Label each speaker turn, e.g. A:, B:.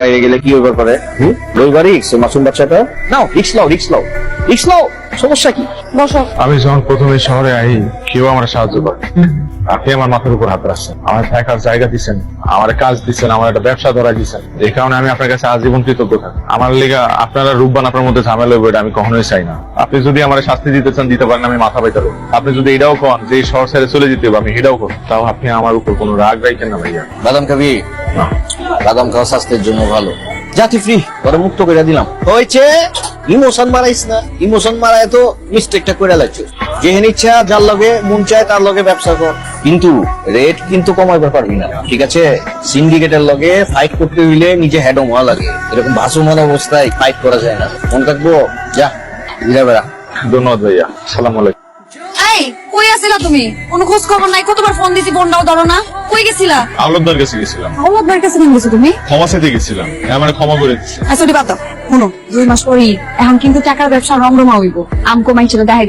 A: বাইরে গেলে কি ব্যাপার করে রবিবার রিক্স মাসুম বাচ্চাটা নাও রিক্স নাও রিক্স নাও রিক্স নাও সমস্যা কি বসো।
B: আমি যখন প্রথমে শহরে আই কেউ আমার সাহায্য করে। আপনি আমার মাথার উপর হাত রাখছেন, আমার থাকার জায়গা দিচ্ছেন, আমার কাজ দিচ্ছেন, আমার একটা ব্যবসা ধরা দিচ্ছেন। এই কারণে আমি আপনার কাছে আজীবন কৃতজ্ঞ থাকি। আমার লেগা আপনারা রূপবান আপনার মধ্যে ঝামেলা হবে এটা আমি কখনোই চাই না। আপনি যদি আমার শাস্তি দিতে চান দিতে পারেন, আমি মাথা পাইতে পারবো। আপনি যদি এটাও কন যে এই শহর ছেড়ে চলে যেতে হবে, আমি এটাও করবো। তাও আপনি আমার উপর কোনো রাগ রাখেন না ভাইয়া।
A: বাদাম খাবি? বাদাম খাওয়া স্বাস্থ্যের জন্য ভালো। জাতি ফ্রি তোরা মুক্ত করে দিলাম। হয়েছে ইমোশন মারাইস না, ইমোশন মারায় তো মিস্টেকটা করে লাগছে। যেহেন ইচ্ছা যার লগে মন চায় তার লগে ব্যবসা কর, কিন্তু রেট কিন্তু কমাইবার পারবি না, ঠিক আছে? সিন্ডিকেটের লগে ফাইট করতে হইলে নিজে হেডম হওয়া লাগে। এরকম ভাসমান অবস্থায় ফাইট করা যায় না। মন থাকবো যা ঘুরে বেড়া।
B: ধন্যবাদ ভাইয়া, সালাম আলাইকুম।
C: এই কই আছিলা তুমি? কোনো খোঁজ খবর নাই, কতবার ফোন দিছি ফোনটাও ধরো না। কই গেছিলা?
B: আওলাদদার কাছে গেছিলাম,
C: আল্লাহ ভাইয়ের কাছে কেন গেছো তুমি?
B: ক্ষমা চাইতে গেছিলাম, আমার ক্ষমা করে দিচ্ছে।
C: আচ্ছা ওটি বাদ দাও। শুনো 2 মাস পরই এখন কিন্তু টাকার ব্যবসা রমরমা হইব। আমকো মাইছিল দেখাই